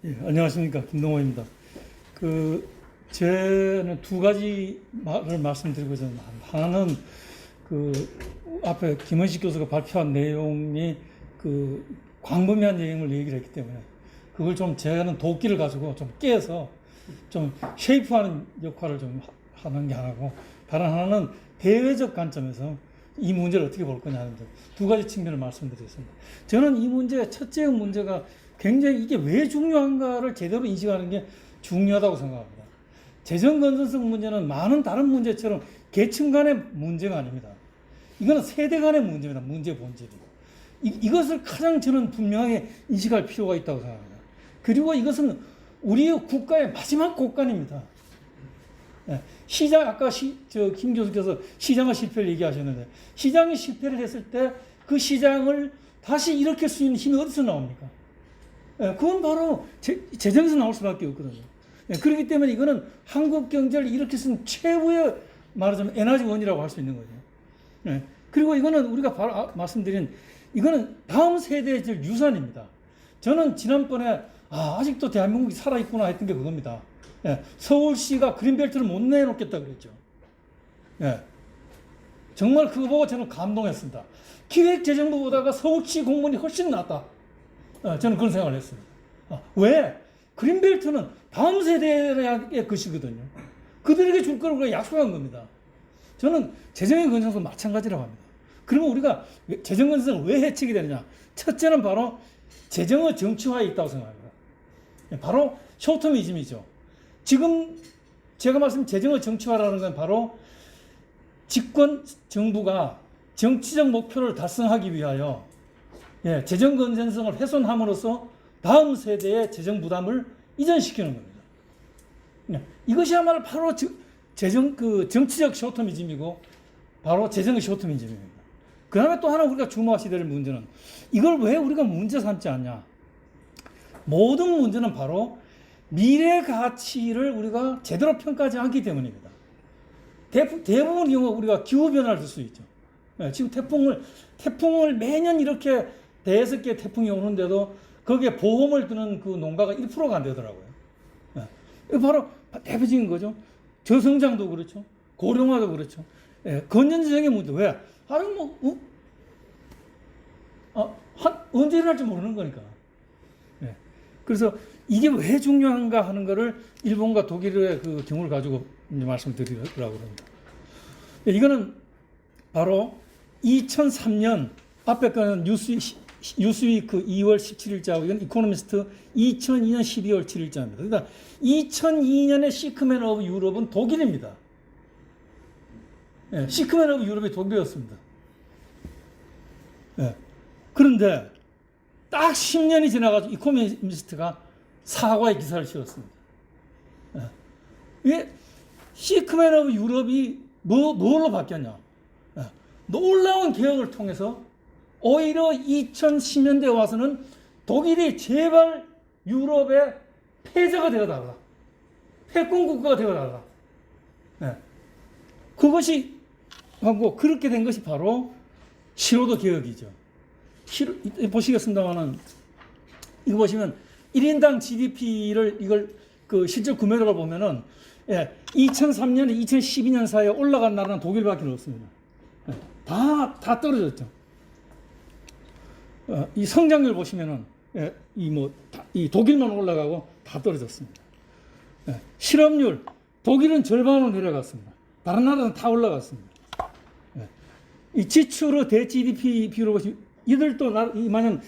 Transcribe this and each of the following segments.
예, 안녕하십니까. 김동호입니다. 저는 두 가지 말을 말씀드리고자 합니다. 하나는 앞에 김원식 교수가 발표한 내용이 광범위한 내용을 얘기를 했기 때문에 그걸 좀 저는 도끼를 가지고 좀 깨서 좀 쉐이프하는 역할을 좀 하는 게 하나고, 다른 하나는 대외적 관점에서 이 문제를 어떻게 볼 거냐 하는 두 가지 측면을 말씀드리겠습니다. 저는 이 문제, 첫째 문제가 굉장히 이게 왜 중요한가를 제대로 인식하는 게 중요하다고 생각합니다. 재정 건전성 문제는 많은 다른 문제처럼 계층 간의 문제가 아닙니다. 이거는 세대 간의 문제입니다. 문제 본질이. 이것을 가장 저는 분명하게 인식할 필요가 있다고 생각합니다. 그리고 이것은 우리의 국가의 마지막 곡간입니다. 시장, 아까 김 교수께서 시장의 실패를 얘기하셨는데, 시장이 실패를 했을 때 그 시장을 다시 일으킬 수 있는 힘이 어디서 나옵니까? 그건 바로 재정에서 나올 수밖에 없거든요. 그렇기 때문에 이거는 한국 경제를 일으킬 수 있는 최고의 말하자면 에너지원이라고 할 수 있는 거죠. 그리고 이거는 우리가 바로 말씀드린, 이거는 다음 세대의 유산입니다. 저는 지난번에 아직도 대한민국이 살아있구나 했던 게 그겁니다. 서울시가 그린벨트를 못 내놓겠다 그랬죠. 정말 그거 보고 저는 감동했습니다. 기획재정부보다가 서울시 공무원이 훨씬 낫다. 저는 그런 생각을 했습니다. 왜? 그린벨트는 다음 세대의 것이거든요. 그들에게 줄 거라고 약속한 겁니다. 저는 재정의 건전성도 마찬가지라고 합니다. 그러면 우리가 재정 건전성을 왜 해치게 되느냐? 첫째는 바로 재정의 정치화에 있다고 생각합니다. 바로 쇼트미즘이죠. 지금 제가 말씀드린 재정의 정치화라는 건 바로 집권 정부가 정치적 목표를 달성하기 위하여 재정 건전성을 훼손함으로써 다음 세대의 재정 부담을 이전시키는 겁니다. 이것이야말로 바로 정치적 쇼트미즘이고 바로 재정의 쇼트미즘입니다. 그 다음에 또 하나 우리가 주목하셔야 될 문제는, 이걸 왜 우리가 문제 삼지 않냐? 모든 문제는 바로 미래 가치를 우리가 제대로 평가하지 않기 때문입니다. 대부분 경우 우리가 기후변화를 들 수 있죠. 지금 태풍을 매년 이렇게 대여섯 개 태풍이 오는데도 거기에 보험을 드는 그 농가가 1%가 안 되더라고요. 이거 바로 대표적인 거죠. 저성장도 그렇죠. 고령화도 그렇죠. 건전지정의 문제. 왜? 언제 일어날지 모르는 거니까. 그래서 이게 왜 중요한가 하는 거를 일본과 독일의 그 경우를 가지고 말씀드리려고 합니다. 이거는 바로 2003년, 앞에 거는 뉴스위크 2월 17일자고, 이건 이코노미스트 2002년 12월 7일자입니다. 그러니까 2002년에 시크맨 오브 유럽은 독일입니다. 시크맨 오브 유럽이 독일이었습니다. 그런데 딱 10년이 지나가지고 이코노미스트가 사과의 기사를 실었습니다. 이게 시크맨 오브 유럽이 뭘로 바뀌었냐? 놀라운 개혁을 통해서 오히려 2010년대에 와서는 독일이 제발 유럽의 패자가 되어달라. 패권 국가가 되어달라. 그것이 하고, 그렇게 된 것이 바로 시로도 개혁이죠. 보시겠습니다만은, 이거 보시면 1인당 GDP를 실질 구매력을 보면은 2003년에 2012년 사이에 올라간 나라는 독일밖에 없습니다. 다 떨어졌죠. 이 성장률 보시면은 이 독일만 올라가고 다 떨어졌습니다. 실업률, 독일은 절반으로 내려갔습니다. 다른 나라는 다 올라갔습니다. 이 지출의 대 GDP 비율을 보시면, 이들도 만약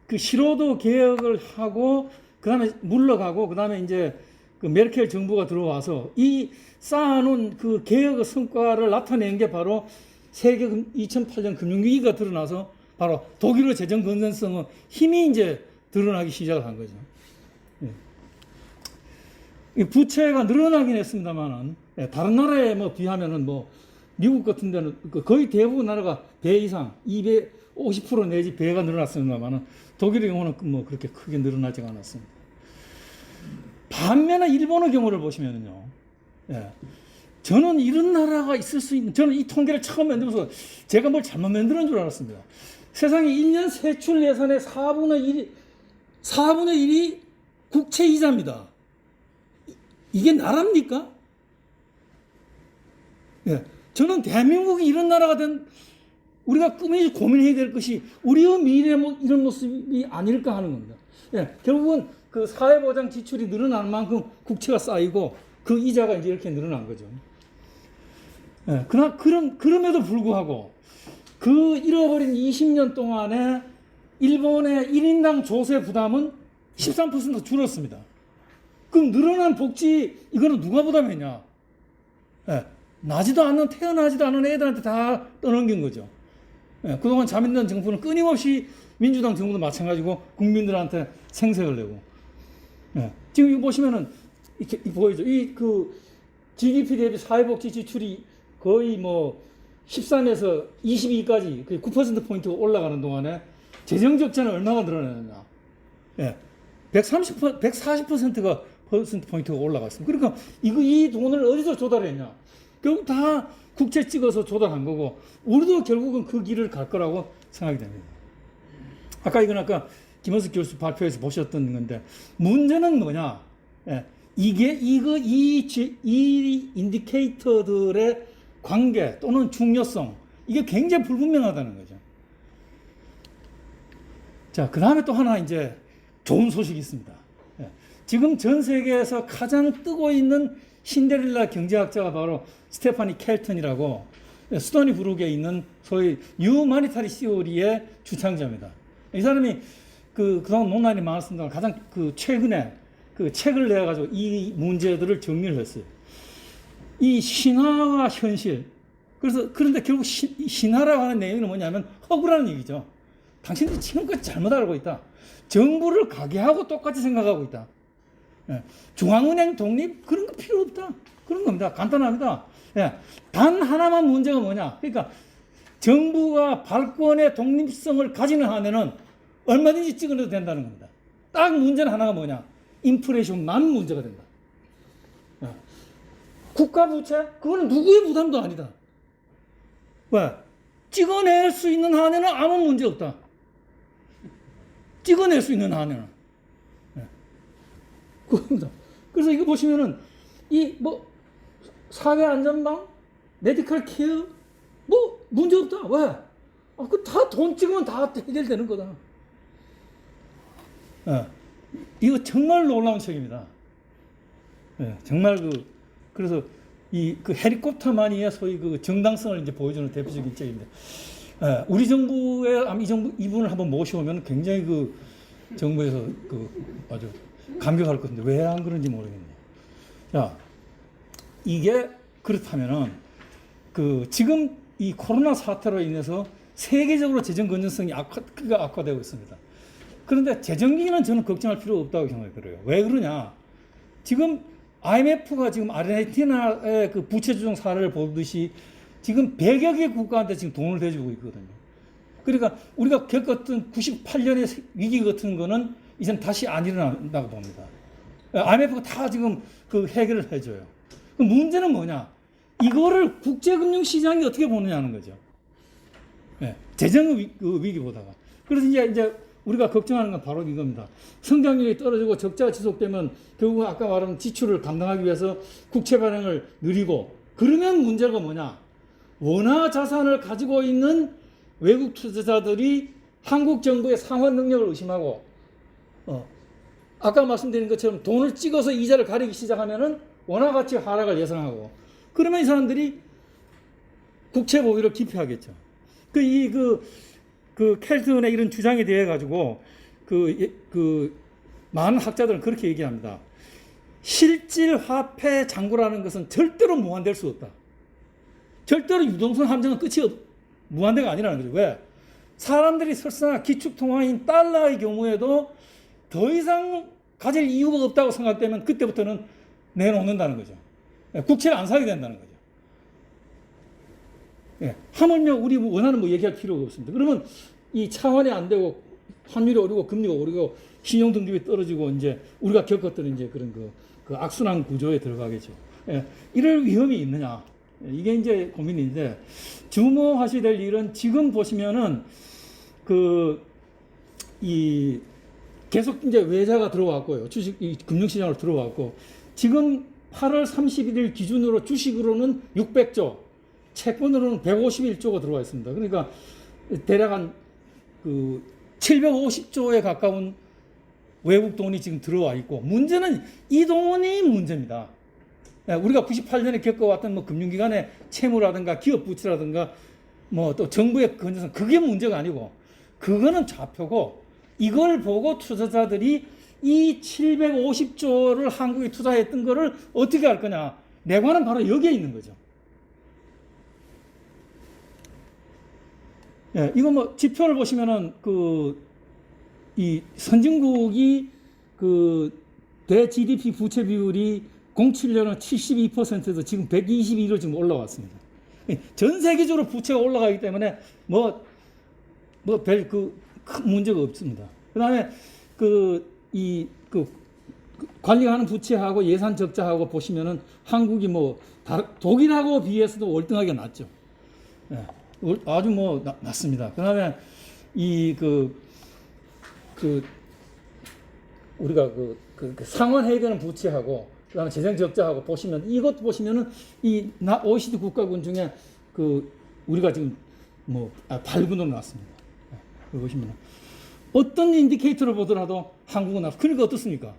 그 시로도 개혁을 하고 그다음에 물러가고 그다음에 이제 그 메르켈 정부가 들어와서 이 쌓아놓은 그 개혁의 성과를 나타낸 게 바로 세계 2008년 금융위기가 드러나서 바로 독일의 재정 건전성의 힘이 이제 드러나기 시작을 한 거죠. 부채가 늘어나긴 했습니다만은, 다른 나라에 비하면은 미국 같은 데는 거의 대부분 나라가 배 이상 250% 내지 배가 늘어났습니다만은, 독일의 경우는 그렇게 크게 늘어나지가 않았습니다. 반면에 일본의 경우를 보시면요, 저는 이런 나라가 있을 수 있는, 저는 이 통계를 처음 만들면서 제가 뭘 잘못 만드는 줄 알았습니다. 세상에 1년 세출 예산의 4분의 1이 국채 이자입니다. 이게 나라입니까? 예. 저는 대한민국이 이런 나라가 된 우리가 꾸준히 고민해야 될 것이 우리의 미래 이런 모습이 아닐까 하는 겁니다. 예. 결국은 그 사회보장 지출이 늘어나는 만큼 국채가 쌓이고 그 이자가 이제 이렇게 늘어난 거죠. 예. 그럼에도 불구하고 그 잃어버린 20년 동안에 일본의 1인당 조세 부담은 13% 줄었습니다. 그럼 늘어난 복지 이거는 누가 부담했냐? 예. 태어나지도 않은 애들한테 다 떠넘긴 거죠. 예. 그동안 자민당 정부는 끊임없이 민주당 정부도 마찬가지고 국민들한테 생색을 내고. 예. 지금 이거 보시면은 이렇게 보이죠. GDP 대비 사회복지 지출이 거의 뭐 13에서 22까지 9%포인트가 올라가는 동안에 재정적자는 얼마가 늘어나느냐. 예. 140%가 퍼센트포인트가 올라갔습니다. 그러니까 이 돈을 어디서 조달했냐. 결국 다 국채 찍어서 조달한 거고, 우리도 결국은 그 길을 갈 거라고 생각이 됩니다. 아까 김원석 교수 발표에서 보셨던 건데, 문제는 뭐냐. 예. 이 인디케이터들의 관계 또는 중요성, 이게 굉장히 불분명하다는 거죠. 자, 그 다음에 또 하나 이제 좋은 소식이 있습니다. 예. 지금 전 세계에서 가장 뜨고 있는 신데렐라 경제학자가 바로 스테파니 켈턴이라고 스토니 브룩에 있는 소위 유마니타리 시오리의 주창자입니다. 이 사람이 그동안 논란이 많았습니다. 가장 최근에 책을 내가지고 이 문제들을 정리를 했어요. 이 신화와 현실. 그런데 결국 신화라고 하는 내용은 뭐냐면 허구라는 얘기죠. 당신들이 지금까지 잘못 알고 있다. 정부를 가게하고 똑같이 생각하고 있다. 예. 중앙은행 독립 그런 거 필요 없다. 그런 겁니다. 간단합니다. 예. 단 하나만 문제가 뭐냐. 그러니까 정부가 발권의 독립성을 가지는 한에는 얼마든지 찍어내도 된다는 겁니다. 딱 문제는 하나가 뭐냐. 인플레이션만 문제가 된다. 예. 국가 부채? 그거는 누구의 부담도 아니다. 왜? 찍어낼 수 있는 한에는 아무 문제 없다. 찍어낼 수 있는 한에는. 네. 그겁니다. 그래서 이거 보시면은, 사회 안전망, 메디컬 케어, 문제 없다. 왜? 다 돈 찍으면 다 해결되는 거다. 네. 이거 정말 놀라운 책입니다. 네. 정말 그래서 헬리콥터만이야 소위 정당성을 이제 보여주는 대표적인 책입니다. 예, 우리 정부의 이분을 한번 모셔오면 굉장히 정부에서 아주 감격할 것 같은데 왜 안 그런지 모르겠네요. 자, 이게 그렇다면은 지금 이 코로나 사태로 인해서 세계적으로 재정 건전성이 악화되고 있습니다. 그런데 재정기는 저는 걱정할 필요가 없다고 생각해요. 왜 그러냐? 지금 IMF가 지금 아르헨티나의 부채 조정 사례를 보듯이 지금 100여 개 국가한테 지금 돈을 대주고 있거든요. 그러니까 우리가 겪었던 98년의 위기 같은 거는 이젠 다시 안 일어난다고 봅니다. IMF가 다 지금 해결을 해줘요. 문제는 뭐냐? 이거를 국제금융시장이 어떻게 보느냐는 거죠. 네, 재정 위기보다가. 그래서 이제 우리가 걱정하는 건 바로 이겁니다. 성장률이 떨어지고 적자가 지속되면 결국 아까 말한 지출을 감당하기 위해서 국채 발행을 느리고, 그러면 문제가 뭐냐? 원화 자산을 가지고 있는 외국 투자자들이 한국 정부의 상환 능력을 의심하고, 아까 말씀드린 것처럼 돈을 찍어서 이자를 가리기 시작하면은 원화 가치 하락을 예상하고, 그러면 이 사람들이 국채 보유를 기피하겠죠. 켈튼의 이런 주장에 대해 가지고 많은 학자들은 그렇게 얘기합니다. 실질 화폐 잔고라는 것은 절대로 무한될 수 없다. 절대로 유동성 함정은 무한대가 아니라는 거죠. 왜? 사람들이 설사 기축통화인 달러의 경우에도 더 이상 가질 이유가 없다고 생각되면 그때부터는 내놓는다는 거죠. 국채를 안 사게 된다는 거죠. 예, 하물며 우리 원하는 얘기할 필요가 없습니다. 그러면 이 차환이 안 되고 환율이 오르고 금리가 오르고 신용 등급이 떨어지고 이제 우리가 겪었던 이제 그런 악순환 구조에 들어가겠죠. 예, 이럴 위험이 있느냐? 이게 이제 고민인데, 주목하셔야 될 일은 지금 보시면은 이 계속 이제 외자가 들어왔고요. 주식, 이 금융시장으로 들어왔고, 지금 8월 31일 기준으로 주식으로는 600조, 채권으로는 151조가 들어와 있습니다. 그러니까 대략 한 그 750조에 가까운 외국 돈이 지금 들어와 있고, 문제는 이 돈이 문제입니다. 우리가 98년에 겪어왔던 뭐 금융기관의 채무라든가 기업 부채라든가 뭐 또 정부의 건전성, 그게 문제가 아니고, 그거는 좌표고, 이걸 보고 투자자들이 이 750조를 한국에 투자했던 거를 어떻게 할 거냐. 내관은 바로 여기에 있는 거죠. 예, 이거 뭐 지표를 보시면은 이 선진국이 대 GDP 부채 비율이 07년은 72%에서 지금 122로 지금 올라왔습니다. 전 세계적으로 부채가 올라가기 때문에 별 큰 문제가 없습니다. 그 다음에 관리하는 부채하고 예산 적자하고 보시면은 한국이 독일하고 비해서도 월등하게 낮죠. 예, 아주 낮습니다. 그 다음에 우리가 상환 해결하는 부채하고 그다음에 재정 적자하고 보시면, 이것 보시면은 OECD 국가군 중에 우리가 지금 8군으로 나왔습니다. 여기 보시면 어떤 인디케이터를 보더라도 한국은 그러니까 어떻습니까?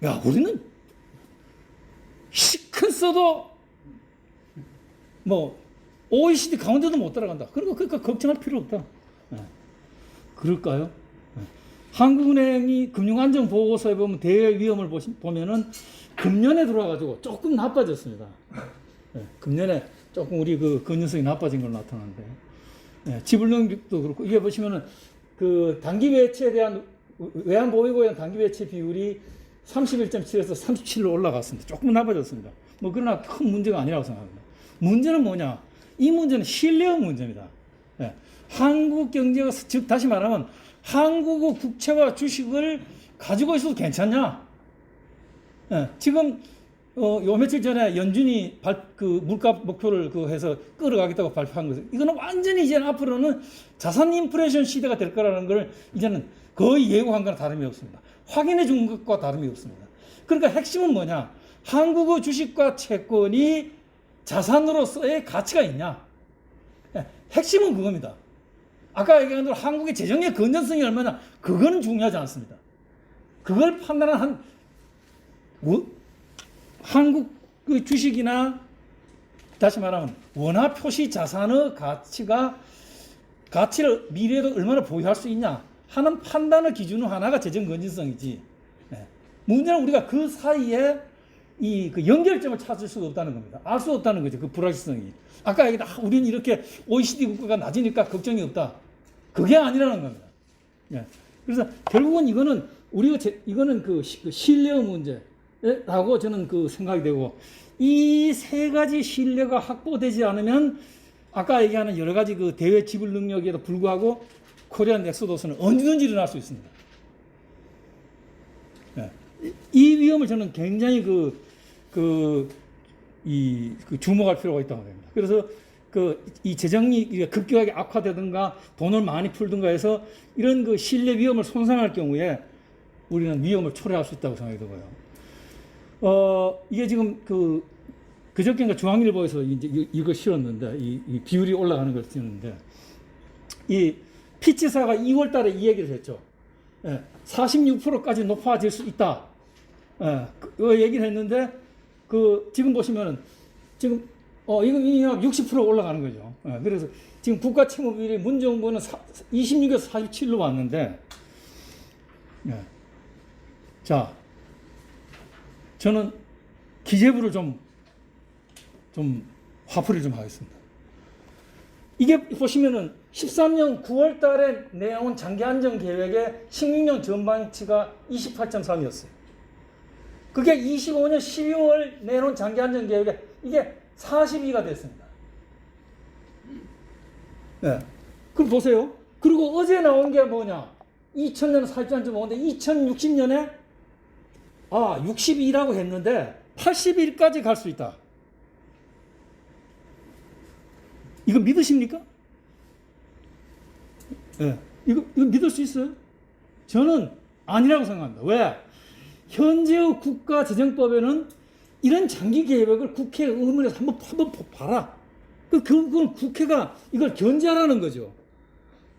야, 우리는 시큰 써도 OECD 가운데도 못 따라간다. 그러니까 걱정할 필요 없다. 그럴까요? 한국은행이 금융안전보고서에 보면 대외 위험을 보면은 금년에 들어와가지고 조금 나빠졌습니다. 금년에 조금 우리 건전성이 나빠진 걸로 나타나는데, 지불능력도 그렇고, 이게 보시면은 단기 외채에 대한 외환 보유고에 대한 단기 외채 비율이 31.7에서 37로 올라갔습니다. 조금 나빠졌습니다. 그러나 큰 문제가 아니라고 생각합니다. 문제는 뭐냐? 이 문제는 신뢰의 문제입니다. 한국 경제가, 즉 다시 말하면 한국의 국채와 주식을 가지고 있어도 괜찮냐? 지금 요 며칠 전에 연준이 물가 목표를 해서 끌어가겠다고 발표한 거죠. 이거는 완전히 이제 앞으로는 자산 인플레이션 시대가 될 거라는 걸 이제는 거의 예고한 거나 다름이 없습니다. 확인해 준 것과 다름이 없습니다. 그러니까 핵심은 뭐냐? 한국의 주식과 채권이 자산으로서의 가치가 있냐? 핵심은 그겁니다. 아까 얘기한 대로 한국의 재정의 건전성이 얼마나, 그거는 중요하지 않습니다. 그걸 판단한 한국의 주식이나 다시 말하면 원화 표시 자산의 가치를 미래에도 얼마나 보유할 수 있냐 하는 판단의 기준 하나가 재정 건전성이지. 문제는 우리가 그 사이에 연결점을 찾을 수가 없다는 겁니다. 알 수 없다는 거죠. 그 불확실성이. 아까 얘기했다. 우리는 이렇게 OECD 국가가 낮으니까 걱정이 없다. 그게 아니라는 겁니다. 그래서 결국은 이거는 이거는 신뢰의 문제라고 저는 생각이 되고, 이 세 가지 신뢰가 확보되지 않으면 아까 얘기하는 여러 가지 대외 지불 능력에도 불구하고 코리안 엑소더스는 언제든지 일어날 수 있습니다. 이 위험을 저는 굉장히 주목할 필요가 있다고 봅니다. 그래서 이 재정이 급격하게 악화되든가 돈을 많이 풀든가 해서 이런 신뢰 위험을 손상할 경우에 우리는 위험을 초래할 수 있다고 생각이 들고요. 이게 지금 그저께인가 중앙일보에서 이제 이거 실었는데, 이 비율이 올라가는 걸 실었는데, 이 피치사가 2월 달에 이 얘기를 했죠. 46%까지 높아질 수 있다. 그 얘기를 했는데, 지금 보시면은, 지금, 이거 60% 올라가는 거죠. 그래서 지금 국가 채무 비율이 문정부는 26에서 47로 왔는데, 자, 저는 기재부를 좀 화풀이를 좀 하겠습니다. 이게 보시면은 13년 9월 달에 내놓은 장기 안정 계획의 16년 전망치가 28.3이었어요. 그게 25년 12월 내놓은 장기 안정 계획에 이게 42가 됐습니다. 그럼 보세요. 그리고 어제 나온 게 뭐냐? 2000년은 42.5인데 2060년에 62라고 했는데 81까지 갈 수 있다. 이거 믿으십니까? 이거 믿을 수 있어요? 저는 아니라고 생각합니다. 왜? 현재의 국가재정법에는 이런 장기 계획을 국회에 의문해서 한번 봐라. 그건 국회가 이걸 견제하라는 거죠.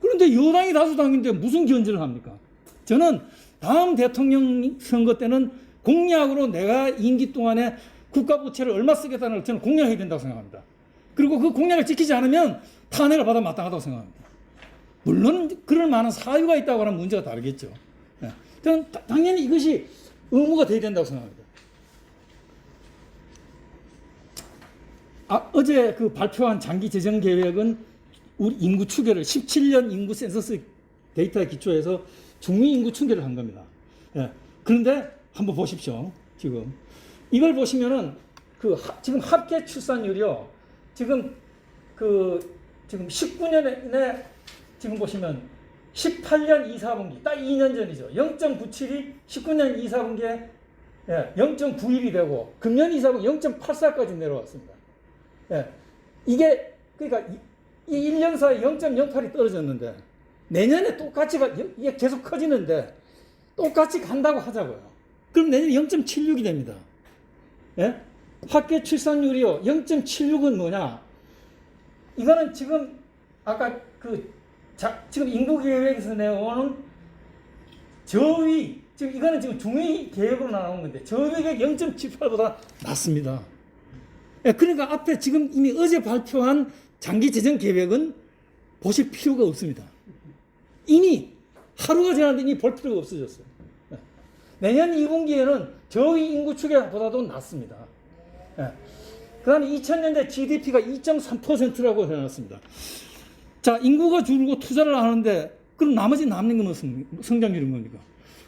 그런데 여당이 다수당인데 무슨 견제를 합니까? 저는 다음 대통령 선거 때는 공약으로 내가 임기 동안에 국가 부채를 얼마 쓰겠다는 걸 저는 공약해야 된다고 생각합니다. 그리고 그 공약을 지키지 않으면 탄핵을 받아 마땅하다고 생각합니다. 물론 그럴 만한 사유가 있다고 하는 문제가 다르겠죠. 저는 당연히 이것이 의무가 돼야 된다고 생각합니다. 어제 그 발표한 장기 재정 계획은 우리 인구 추계를 17년 인구 센서스 데이터에 기초해서 중위 인구 추계를 한 겁니다. 그런데 한번 보십시오. 지금 이걸 보시면은 지금 합계 출산율이요. 지금 19년에 지금 보시면 18년 2, 4분기 딱 2년 전이죠. 0.97이 19년 2, 4분기에 0.91이 되고 금년 2, 4분기 0.84까지 내려왔습니다. 이게 그러니까 이 1년 사이에 0.08이 떨어졌는데 내년에 똑같이 이게 계속 커지는데 똑같이 간다고 하자고요. 그럼 내년에 0.76이 됩니다. 합계 출산율이요. 0.76은 뭐냐? 이거는 지금 아까 지금 인구 계획에서 내오는 저위, 지금 이거는 지금 중위 계획으로 나온 건데 저위 계획 0.78보다 낮습니다. 그러니까 앞에 지금 이미 어제 발표한 장기 재정 계획은 보실 필요가 없습니다. 이미 하루가 지났는데 이미 볼 필요가 없어졌어요. 내년 2분기에는 저위 인구 추계보다도 낮습니다. 그 다음에 2000년대 GDP가 2.3%라고 해놨습니다. 자, 인구가 줄고 투자를 하는데 그럼 나머지 남는 건 무슨 성장률인 겁니까?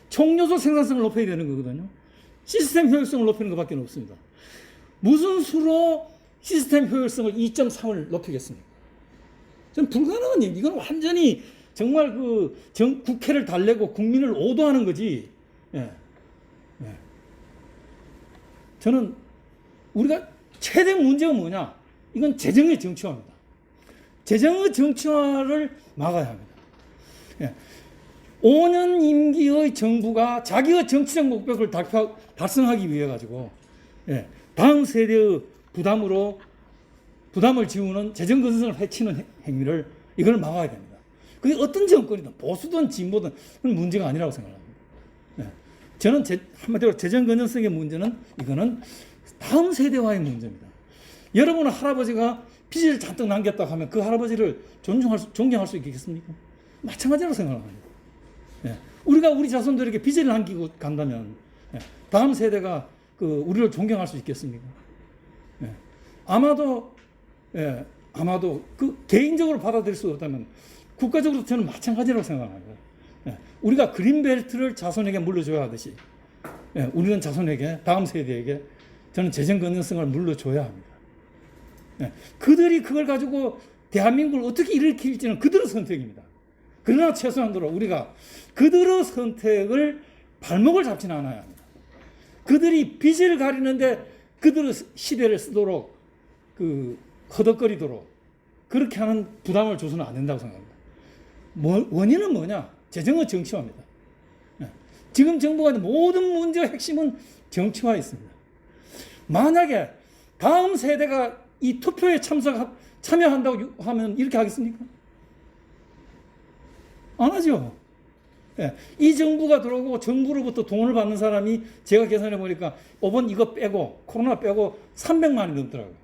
총요소 생산성을 높여야 되는 거거든요. 시스템 효율성을 높이는 것밖에 없습니다. 무슨 수로 시스템 효율성을 2.3을 높이겠습니까? 저는 불가능한 일. 이건 완전히 정말 국회를 달래고 국민을 오도하는 거지. 저는 우리가 최대 문제가 뭐냐? 이건 재정의 정치화입니다. 재정의 정치화를 막아야 합니다. 5년 임기의 정부가 자기의 정치적 목표를 달성하기 위해 가지고 다음 세대의 부담을 지우는 재정 건전성을 해치는 행위를 이걸 막아야 됩니다. 그게 어떤 정권이든 보수든 진보든 그건 문제가 아니라고 생각합니다. 저는 한마디로 재정 건전성의 문제는 이거는 다음 세대와의 문제입니다. 여러분은 할아버지가 빚을 잔뜩 남겼다고 하면 그 할아버지를 존경할 수 있겠습니까? 마찬가지라고 생각합니다. 우리가 우리 자손들에게 빚을 남기고 간다면 다음 세대가 우리를 존경할 수 있겠습니까? 아마도 개인적으로 받아들일 수 없다면 국가적으로 저는 마찬가지라고 생각합니다. 우리가 그린벨트를 자손에게 물려줘야 하듯이 우리는 자손에게 다음 세대에게 저는 재정 건전성을 물려줘야 합니다. 그들이 그걸 가지고 대한민국을 어떻게 일으킬지는 그들의 선택입니다. 그러나 최소한도로 우리가 그들의 선택을 발목을 잡지는 않아야 합니다. 그들이 빚을 가리는데 그들의 시대를 쓰도록 허덕거리도록 그렇게 하는 부담을 줘서는 안 된다고 생각합니다. 원인은 뭐냐? 재정의 정치화입니다. 지금 정부가 모든 문제의 핵심은 정치화에 있습니다. 만약에 다음 세대가 이 투표에 참여한다고 하면 이렇게 하겠습니까? 안 하죠. 이 정부가 들어오고 정부로부터 돈을 받는 사람이 제가 계산해 보니까 이번 이거 빼고 코로나 빼고 300만이 넘더라고요.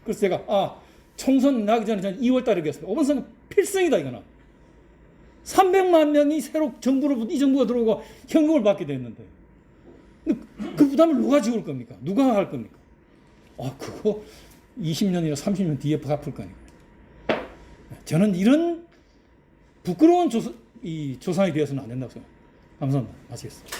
그래서 제가 총선 나기 전에 저는 2월 달에 했습니다. 이번 선거 필승이다 이거는. 300만 명이 새로 이 정부가 들어오고 현금을 받게 됐는데 그 부담을 누가 지울 겁니까? 누가 할 겁니까? 그거 20년이나 30년 뒤에 갚을 거니까. 저는 이런 부끄러운 조상이 되어서는 안 된다고 생각합니다. 감사합니다. 마치겠습니다.